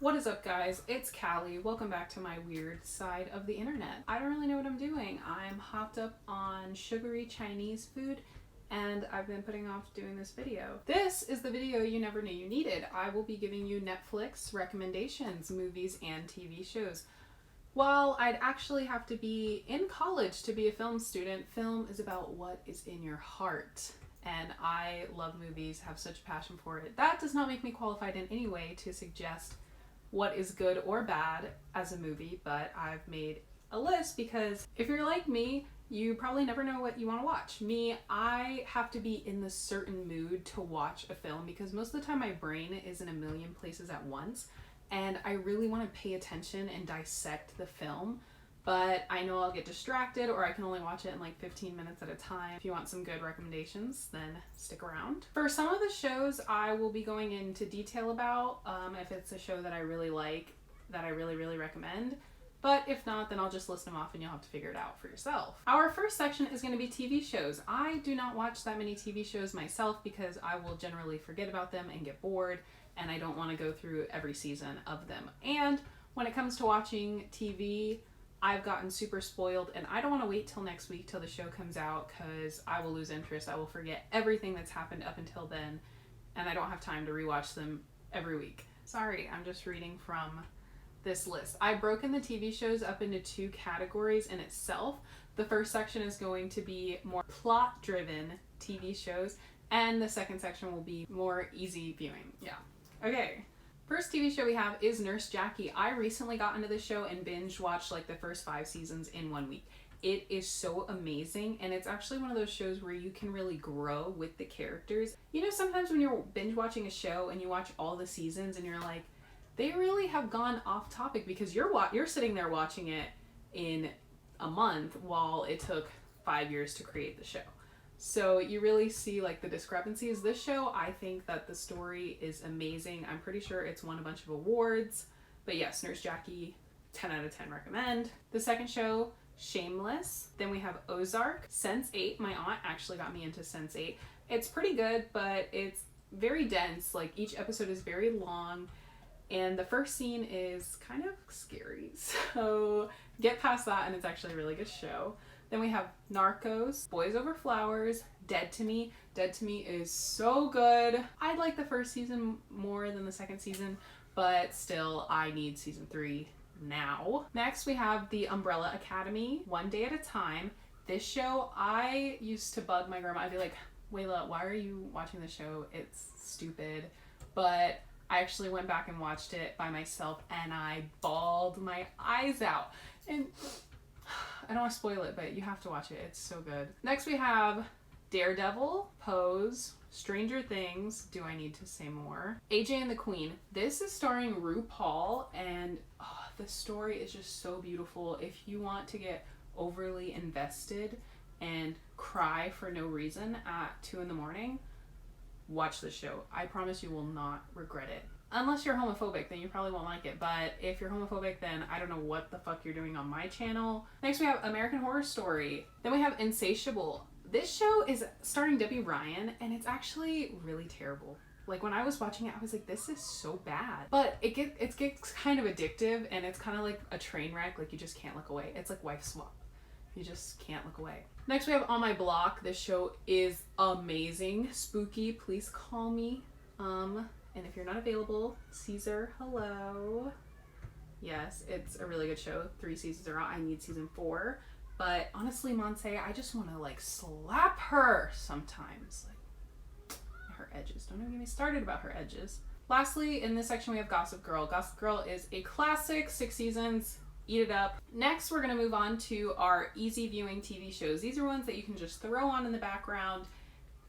What is up, guys? It's Callie. Welcome back to my weird side of the internet. I don't really know what I'm doing. I'm hopped up on sugary Chinese food and I've been putting off doing this video. This is the video you never knew you needed. I will be giving you Netflix recommendations, movies, and TV shows. While I'd actually have to be in college to be a film student, film is about what is in your heart. And I love movies, have such a passion for it. That does not make me qualified in any way to suggest what is good or bad as a movie, but I've made a list because if you're like me, you probably never know what you want to watch. Me, I have to be in this certain mood to watch a film because most of the time my brain is in a million places at once and I really want to pay attention and dissect the film, but I know I'll get distracted or I can only watch it in like 15 minutes at a time. If you want some good recommendations, then stick around. For some of the shows I will be going into detail about, if it's a show that I really like, that I really recommend. But if not, then I'll just list them off and you'll have to figure it out for yourself. Our first section is going to be TV shows. I do not watch that many TV shows myself because I will generally forget about them and get bored, and I don't want to go through every season of them. And when it comes to watching TV, I've gotten super spoiled and I don't want to wait till next week till the show comes out because I will lose interest. I will forget everything that's happened up until then and I don't have time to rewatch them every week. Sorry, I'm just reading from this list. I've broken the TV shows up into two categories in itself. The first section is going to be more plot-driven TV shows and the second section will be more easy viewing. Yeah. Okay. First TV show we have is Nurse Jackie. I recently got into this show and binge watched like the first 5 seasons in 1 week. It is so amazing and it's actually one of those shows where you can really grow with the characters. You know, sometimes when you're binge watching a show and you watch all the seasons and you're like, they really have gone off topic because you're sitting there watching it in a month while it took 5 years to create the show. So you really see like the discrepancies. This show, I think that the story is amazing. I'm pretty sure it's won a bunch of awards. But yes, Nurse Jackie, 10 out of 10 recommend. The second show, Shameless. Then we have Ozark, Sense8. My aunt actually got me into Sense8. It's pretty good, but it's very dense. Like each episode is very long. And the first scene is kind of scary. So get past that and it's actually a really good show. Then we have Narcos, Boys Over Flowers, Dead to Me. Dead to Me is so good. I like the first season more than the second season, but still I need season 3 now. Next we have The Umbrella Academy, One Day at a Time. This show, I used to bug my grandma. I'd be like, Wayla, why are you watching this show? It's stupid. But I actually went back and watched it by myself and I bawled my eyes out. And I don't want to spoil it, but you have to watch it. It's so good. Next we have Daredevil, Pose, Stranger Things, Do I Need to Say More? AJ and the Queen. This is starring RuPaul and the story is just so beautiful. If you want to get overly invested and cry for no reason at 2 a.m, watch this show. I promise you will not regret it. Unless you're homophobic, then you probably won't like it. But if you're homophobic, then I don't know what the fuck you're doing on my channel. Next we have American Horror Story. Then we have Insatiable. This show is starring Debbie Ryan and it's actually really terrible. Like when I was watching it, I was like, this is so bad. But it gets kind of addictive and it's kind of like a train wreck. Like you just can't look away. It's like Wife Swap. You just can't look away. Next we have On My Block. This show is amazing. Spooky, please call me. And if you're not available, Caesar, hello. Yes, it's a really good show. 3 seasons are out. I need season 4. But honestly, Monse, I just want to like slap her sometimes. Like her edges. Don't even get me started about her edges. Lastly, in this section we have Gossip Girl. Gossip Girl is a classic, 6 seasons. Eat it up. Next, we're going to move on to our easy viewing TV shows. These are ones that you can just throw on in the background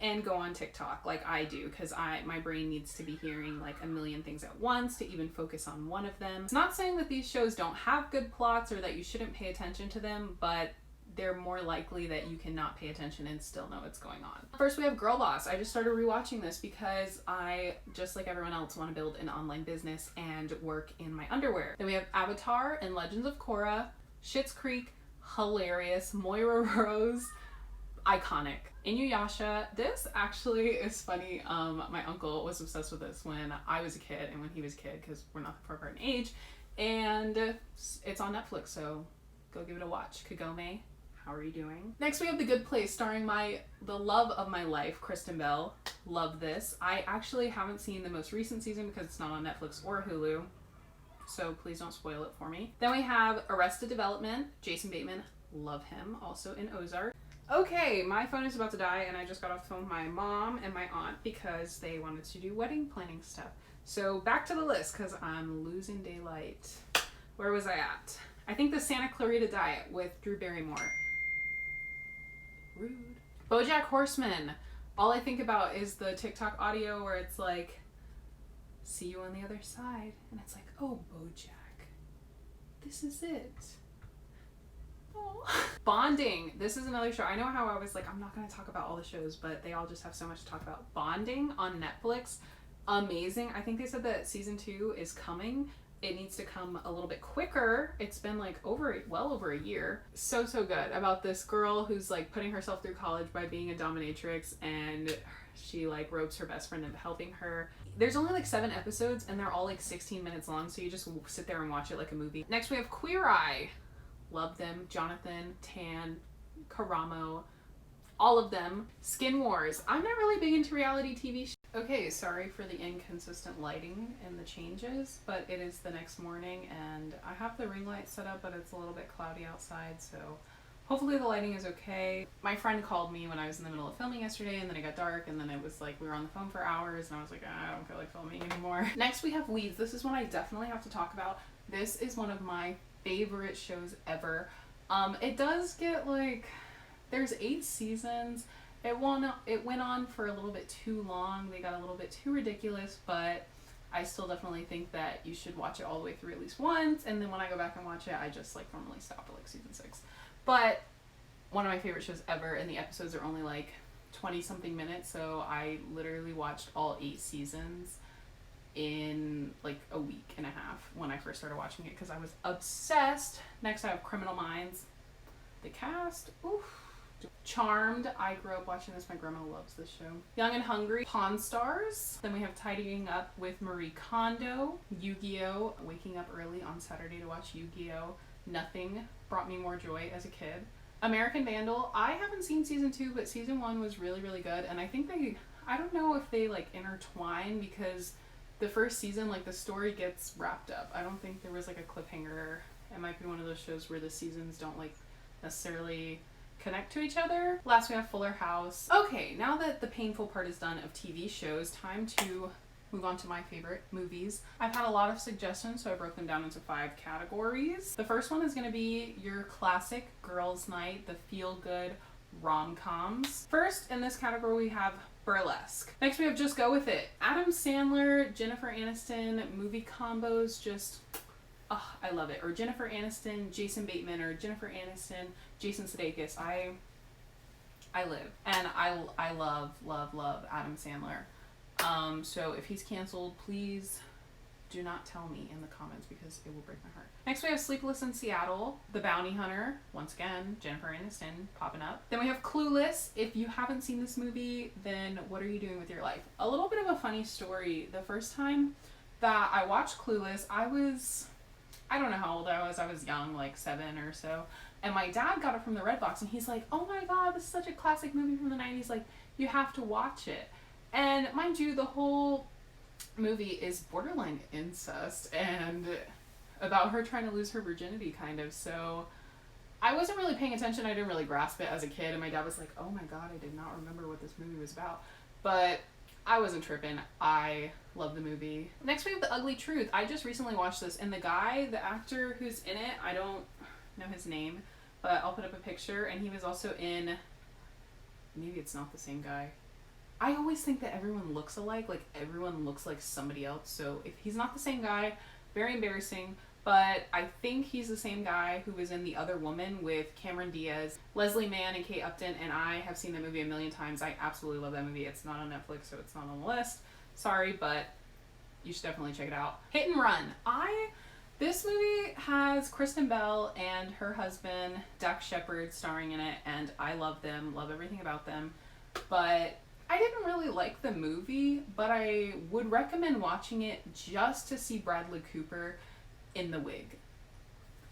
and go on TikTok like I do because my brain needs to be hearing like a million things at once to even focus on one of them. It's not saying that these shows don't have good plots or that you shouldn't pay attention to them, but they're more likely that you cannot pay attention and still know what's going on. First, we have Girl Boss. I just started rewatching this because I, just like everyone else, want to build an online business and work in my underwear. Then we have Avatar and Legends of Korra, Schitt's Creek, hilarious, Moira Rose, iconic. Inuyasha, this actually is funny. My uncle was obsessed with this when I was a kid and when he was a kid, because we're not the proper age, and it's on Netflix, so go give it a watch. Kagome, how are you doing? Next we have The Good Place, starring the love of my life, Kristen Bell. Love this. I actually haven't seen the most recent season because it's not on Netflix or Hulu, so please don't spoil it for me. Then we have Arrested Development, Jason Bateman, love him, also in Ozark. Okay, my phone is about to die, and I just got off the phone with my mom and my aunt because they wanted to do wedding planning stuff. So back to the list, because I'm losing daylight. Where was I at? I think the Santa Clarita Diet with Drew Barrymore. Rude. BoJack Horseman. All I think about is the TikTok audio where it's like, see you on the other side. And it's like, oh, BoJack, this is it. Oh. Bonding. This is another show. I know how I was like, I'm not going to talk about all the shows, but they all just have so much to talk about. Bonding on Netflix. Amazing. I think they said that season 2 is coming. It needs to come a little bit quicker. It's been like well over a year. So good about this girl who's like putting herself through college by being a dominatrix, and she like ropes her best friend into helping her. There's only like 7 episodes and they're all like 16 minutes long, so you just sit there and watch it like a movie. Next we have Queer Eye. Love them. Jonathan, Tan, Karamo, all of them. Skin Wars. I'm not really big into reality TV shows. Okay, sorry for the inconsistent lighting and the changes, but it is the next morning and I have the ring light set up, but it's a little bit cloudy outside, so hopefully the lighting is okay. My friend called me when I was in the middle of filming yesterday, and then it got dark, and then it was like we were on the phone for hours, and I was like, I don't feel like filming anymore. Next we have Weeds. This is one I definitely have to talk about. This is one of my favorite shows ever. It does get like, there's 8 seasons. It went on for a little bit too long. They got a little bit too ridiculous, but I still definitely think that you should watch it all the way through at least once, and then when I go back and watch it, I just like normally stop at like season 6. But one of my favorite shows ever, and the episodes are only like 20 something minutes, so I literally watched all 8 seasons in like a week and a half when I first started watching it because I was obsessed. Next I have Criminal Minds. The cast, oof. Charmed. I grew up watching this. My grandma loves this show. Young and Hungry. Pawn Stars. Then we have Tidying Up with Marie Kondo. Yu-Gi-Oh! Waking up early on Saturday to watch Yu-Gi-Oh! Nothing brought me more joy as a kid. American Vandal. I haven't seen season 2, but season 1 was really good, and I think I don't know if they like intertwine, because the first season, like the story gets wrapped up. I don't think there was like a cliffhanger. It might be one of those shows where the seasons don't like necessarily connect to each other. Last we have Fuller House. Okay, now that the painful part is done of TV shows, time to move on to my favorite movies. I've had a lot of suggestions, so I broke them down into 5 categories. The first one is going to be your classic girls' night, the feel-good rom-coms. First in this category we have Burlesque. Next we have Just Go With It. Adam Sandler, Jennifer Aniston movie combos, just I love it. Or Jennifer Aniston, Jason Bateman, or Jennifer Aniston, Jason Sudeikis. I live. And I love Adam Sandler. So if he's canceled, please do not tell me in the comments because it will break my heart. Next we have Sleepless in Seattle, The Bounty Hunter. Once again, Jennifer Aniston popping up. Then we have Clueless. If you haven't seen this movie, then what are you doing with your life? A little bit of a funny story. The first time that I watched Clueless, I don't know how old I was young, like 7 or so. And my dad got it from the Redbox, and he's like, oh my god, this is such a classic movie from the 90s, like, you have to watch it. And mind you, the whole movie is borderline incest and about her trying to lose her virginity, kind of. So I wasn't really paying attention. I didn't really grasp it as a kid, and my dad was like, oh my god, I did not remember what this movie was about. But I wasn't tripping. I love the movie. Next we have The Ugly Truth. I just recently watched this, and the actor who's in it, I don't know his name, but I'll put up a picture, and he was also in, maybe it's not the same guy. I always think that everyone looks alike, like everyone looks like somebody else, so if he's not the same guy, very embarrassing, but I think he's the same guy who was in The Other Woman with Cameron Diaz, Leslie Mann, and Kate Upton, and I have seen that movie a million times. I absolutely love that movie. It's not on Netflix, so it's not on the list. Sorry, but you should definitely check it out. Hit and Run. This movie has Kristen Bell and her husband, Dax Shepard, starring in it, and I love them, love everything about them. But I didn't really like the movie, but I would recommend watching it just to see Bradley Cooper in the wig.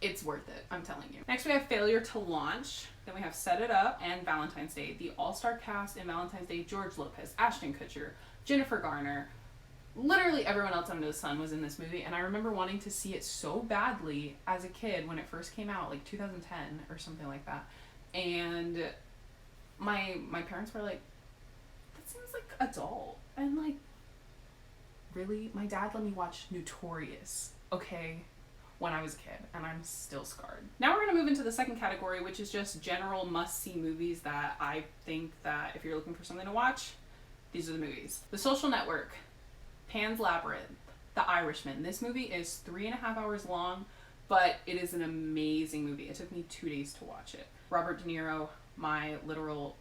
It's worth it, I'm telling you. Next we have Failure to Launch. Then we have Set It Up and Valentine's Day. The all-star cast in Valentine's Day: George Lopez, Ashton Kutcher, Jennifer Garner. Literally everyone else under the sun was in this movie, and I remember wanting to see it so badly as a kid when it first came out, like 2010 or something like that. And my parents were like, that seems like adult. And like, really? My dad let me watch Notorious, okay, when I was a kid, and I'm still scarred. Now we're gonna move into the second category, which is just general must-see movies that I think that if you're looking for something to watch, these are the movies. The Social Network, Pan's Labyrinth, The Irishman. This movie is 3.5 hours long, but it is an amazing movie. It took me 2 days to watch it. Robert De Niro, my literal,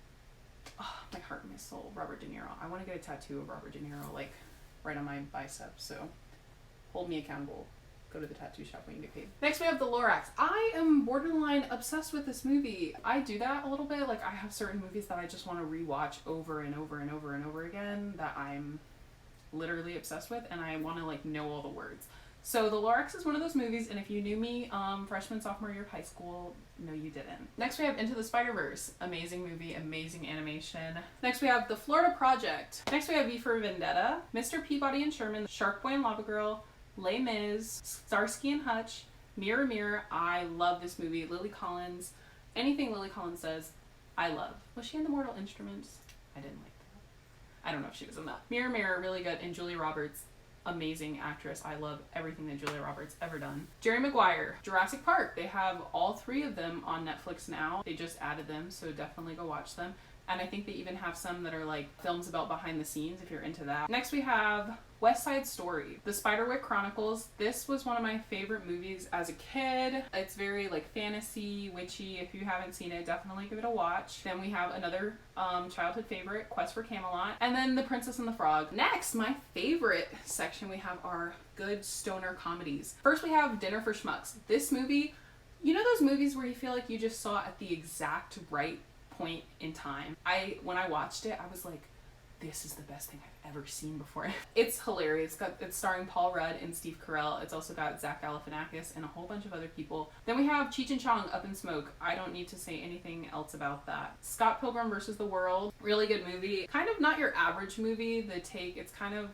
my heart and my soul, Robert De Niro. I want to get a tattoo of Robert De Niro, like, right on my bicep, so hold me accountable. Go to the tattoo shop when you get paid. Next we have The Lorax. I am borderline obsessed with this movie. I do that a little bit. Like, I have certain movies that I just want to rewatch over and over and over and over again that I'm literally obsessed with, and I want to like know all the words. So The Lorax is one of those movies, and if you knew me freshman, sophomore year of high school, no you didn't. Next we have Into the Spider-Verse. Amazing movie, amazing animation. Next we have The Florida Project. Next we have V for Vendetta, Mr. Peabody and Sherman, Shark Boy and Lava Girl, Les Mis, Starsky and Hutch, Mirror Mirror. I love this movie. Lily Collins. Anything Lily Collins says, I love. Was she in The Mortal Instruments? I didn't like that. I don't know if she was in that. Mirror Mirror, really good. And Julia Roberts, amazing actress. I love everything that Julia Roberts ever done. Jerry Maguire, Jurassic Park. They have all 3 of them on Netflix now. They just added them, so definitely go watch them. And I think they even have some that are like films about behind the scenes if you're into that. Next we have West Side Story, The Spiderwick Chronicles. This was one of my favorite movies as a kid. It's very like fantasy, witchy. If you haven't seen it, definitely give it a watch. Then we have another childhood favorite, Quest for Camelot. And then The Princess and the Frog. Next, my favorite section, we have our good stoner comedies. First we have Dinner for Schmucks. This movie, you know those movies where you feel like you just saw at the exact right point in time. When I watched it, I was like, this is the best thing I've ever seen before. It's hilarious. It's starring Paul Rudd and Steve Carell. It's also got Zach Galifianakis and a whole bunch of other people. Then we have Cheech and Chong, Up in Smoke. I don't need to say anything else about that. Scott Pilgrim vs. the World. Really good movie. Kind of not your average movie. It's kind of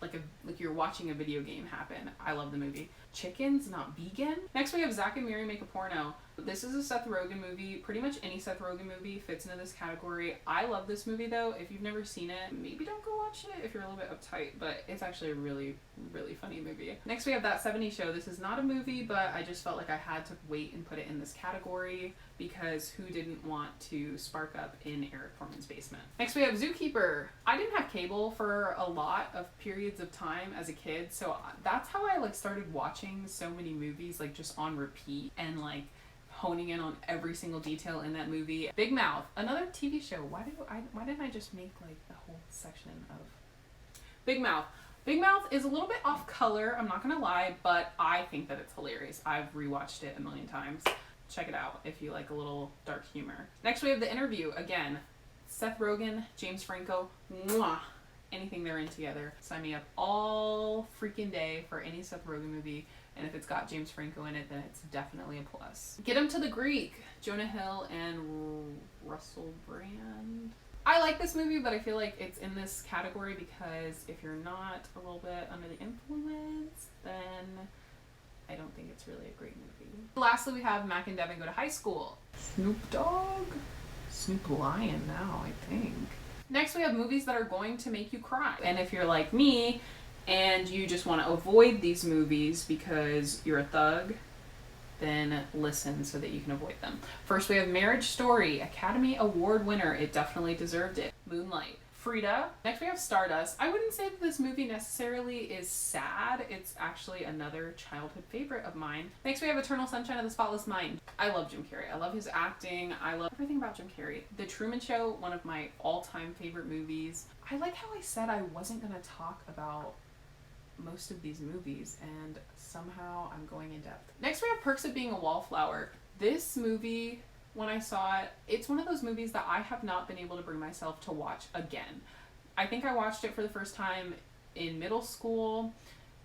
like you're watching a video game happen. I love the movie. Chickens Not Vegan. Next we have Zack and Miri Make a Porno. This is a Seth Rogen movie. Pretty much any Seth Rogen movie fits into this category. I love this movie though. If you've never seen it, maybe don't go watch it if you're a little bit uptight, but it's actually a really, really funny movie. Next we have That 70s Show. This is not a movie, but I just felt like I had to wait and put it in this category because who didn't want to spark up in Eric Foreman's basement? Next we have Zookeeper. I didn't have cable for a lot of periods of time as a kid, so that's how I like started watching so many movies like just on repeat and like honing in on every single detail in that movie. Big Mouth, another TV show. Why didn't I just make like the whole section of Big Mouth? Big Mouth is a little bit off color, I'm not gonna lie, but I think that it's hilarious. I've rewatched it a million times. Check it out if you like a little dark humor. Next we have The Interview. Again, Seth Rogen, James Franco, mwah. Anything they're in together. Sign me up all freaking day for any Seth Rogen movie. And if it's got James Franco in it, then it's definitely a plus. Get Him to the Greek. Jonah Hill and Russell Brand. I like this movie, but I feel like it's in this category because if you're not a little bit under the influence, then I don't think it's really a great movie. Lastly, we have Mac and Devin Go to High School. Snoop Dogg? Snoop Lion now, I think. Next, we have movies that are going to make you cry. And if you're like me, and you just want to avoid these movies because you're a thug, then listen so that you can avoid them. First, we have Marriage Story, Academy Award winner. It definitely deserved it. Moonlight. Frida. Next, we have Stardust. I wouldn't say that this movie necessarily is sad. It's actually another childhood favorite of mine. Next, we have Eternal Sunshine of the Spotless Mind. I love Jim Carrey. I love his acting. I love everything about Jim Carrey. The Truman Show, one of my all-time favorite movies. I like how I said I wasn't going to talk about most of these movies, and somehow I'm going in depth. Next we have Perks of Being a Wallflower. This movie, when I saw it, it's one of those movies that I have not been able to bring myself to watch again. I think I watched it for the first time in middle school,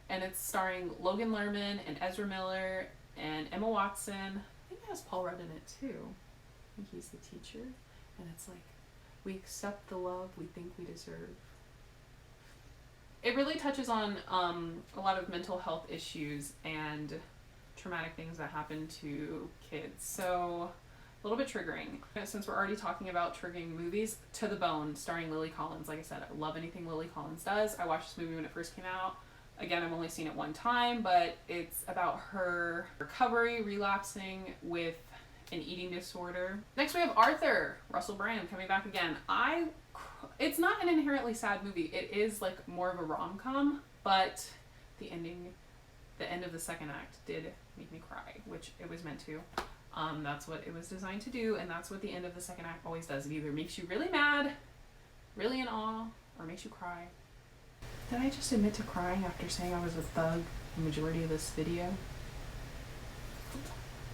and it's starring Logan Lerman and Ezra Miller and Emma Watson. I think it has Paul Rudd in it too. I think he's the teacher. And it's like, we accept the love we think we deserve. It really touches on a lot of mental health issues and traumatic things that happen to kids. So a little bit triggering. Since we're already talking about triggering movies, To the Bone, starring Lily Collins. Like I said, I love anything Lily Collins does. I watched this movie when it first came out. Again, I've only seen it one time, but it's about her recovery, relapsing with an eating disorder. Next we have Arthur, Russell Brand, coming back again. It's not an inherently sad movie. It is like more of a rom-com, but the end of the second act did make me cry, which it was meant to. That's what it was designed to do, and that's what the end of the second act always does. It either makes you really mad, really in awe, or makes you cry. Did I just admit to crying after saying I was a thug the majority of this video?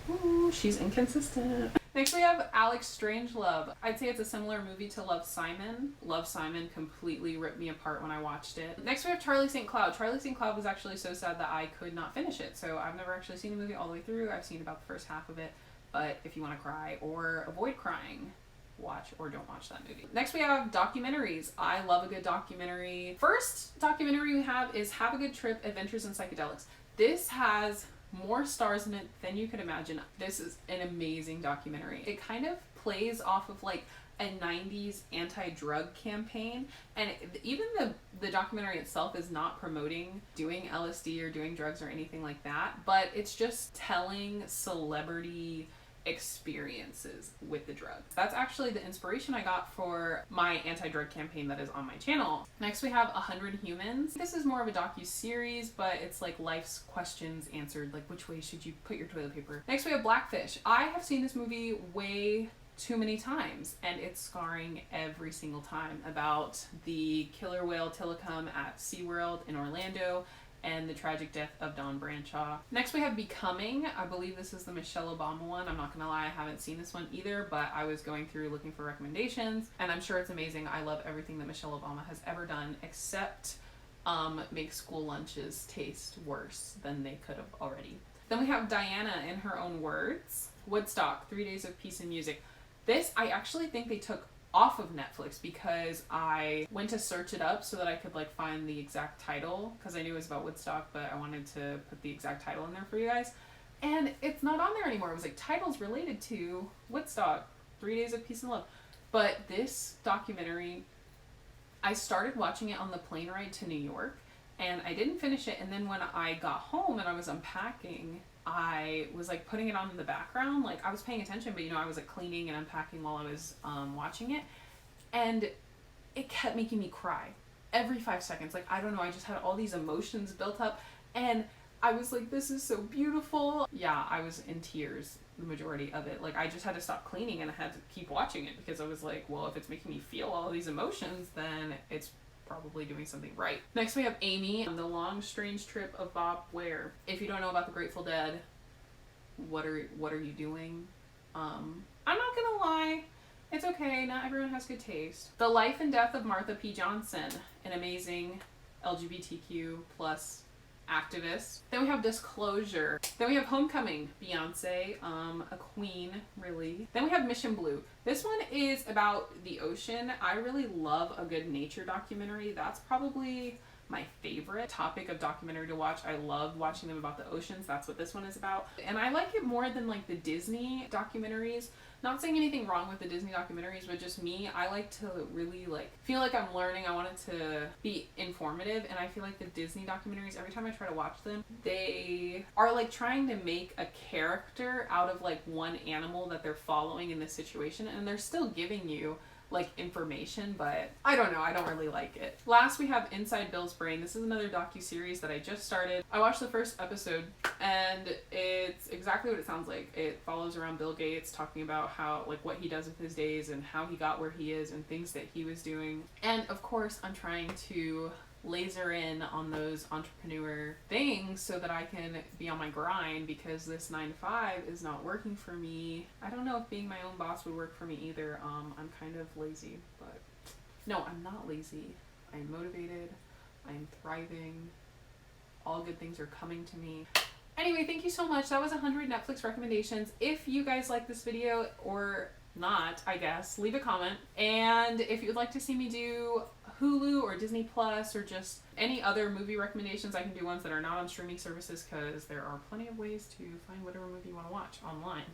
Ooh, she's inconsistent. Next we have Alex Strangelove. I'd say it's a similar movie to Love, Simon. Love, Simon completely ripped me apart when I watched it. Next we have Charlie St. Cloud. Charlie St. Cloud was actually so sad that I could not finish it. So I've never actually seen the movie all the way through. I've seen about the first half of it. But if you want to cry or avoid crying, watch or don't watch that movie. Next we have Documentaries. I love a good documentary. First documentary we have is Have a Good Trip, Adventures in Psychedelics. This has more stars in it than you could imagine. This is an amazing documentary. It kind of plays off of like a 90s anti-drug campaign, and even the documentary itself is not promoting doing LSD or doing drugs or anything like that, but it's just telling celebrity experiences with the drug. That's actually the inspiration I got for my anti-drug campaign that is on my channel. Next we have 100 Humans. This is more of a docu-series, but it's like life's questions answered, like which way should you put your toilet paper. Next we have Blackfish. I have seen this movie way too many times, and it's scarring every single time, about the killer whale Tilikum at SeaWorld in Orlando and the tragic death of Don Branshaw. Next we have Becoming. I believe this is the Michelle Obama one. I'm not gonna lie, I haven't seen this one either, but I was going through looking for recommendations, and I'm sure it's amazing. I love everything that Michelle Obama has ever done, except make school lunches taste worse than they could have already. Then we have Diana in her own words. Woodstock, 3 Days of Peace and Music. This, I actually think they took off of Netflix because I went to search it up so that I could like find the exact title, because I knew it was about Woodstock, but I wanted to put the exact title in there for you guys. And it's not on there anymore. It was like titles related to Woodstock, 3 Days of Peace and Love. But this documentary, I started watching it on the plane ride to New York, and I didn't finish it. And then when I got home and I was unpacking, I was like putting it on in the background. Like I was paying attention, but you know, I was like cleaning and unpacking while I was watching it. And it kept making me cry every 5 seconds. Like, I don't know, I just had all these emotions built up, and I was like, this is so beautiful. Yeah, I was in tears the majority of it. Like, I just had to stop cleaning and I had to keep watching it, because I was like, well, if it's making me feel all these emotions, then it's probably doing something right. Next we have Amy, The Long Strange Trip of Bob Ware. If you don't know about the Grateful Dead, what are you doing? I'm not gonna lie, it's okay, not everyone has good taste. The Life and Death of Martha P. Johnson, an amazing LGBTQ plus activist. Then we have Disclosure. Then we have Homecoming, Beyonce, a queen, really. Then we have Mission Blue. This one is about the ocean. I really love a good nature documentary. That's probably my favorite topic of documentary to watch. I love watching them about the oceans. That's what this one is about. And I like it more than like the Disney documentaries. Not saying anything wrong with the Disney documentaries, but just me, I like to really like feel like I'm learning. I want it to be informative, and I feel like the Disney documentaries, every time I try to watch them, they are like trying to make a character out of like one animal that they're following in this situation, and they're still giving you like information, but I don't know, I don't really like it. Last we have Inside Bill's Brain. This is another docu-series that I just started. I watched the first episode, and it's exactly what it sounds like. It follows around Bill Gates, talking about how, like, what he does with his days and how he got where he is and things that he was doing. And of course, I'm trying to laser in on those entrepreneur things so that I can be on my grind, because this 9 to 5 is not working for me. I don't know if being my own boss would work for me either. I'm kind of lazy, but no, I'm not lazy. I'm motivated. I'm thriving. All good things are coming to me. Anyway, thank you so much. That was 100 Netflix recommendations. If you guys like this video, or not, I guess, leave a comment. And if you'd like to see me do Hulu or Disney Plus or just any other movie recommendations, I can do ones that are not on streaming services, because there are plenty of ways to find whatever movie you want to watch online.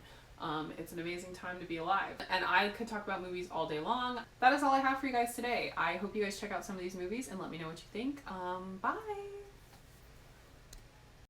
It's an amazing time to be alive, and I could talk about movies all day long. That is all I have for you guys today. I hope you guys check out some of these movies and let me know what you think. Bye!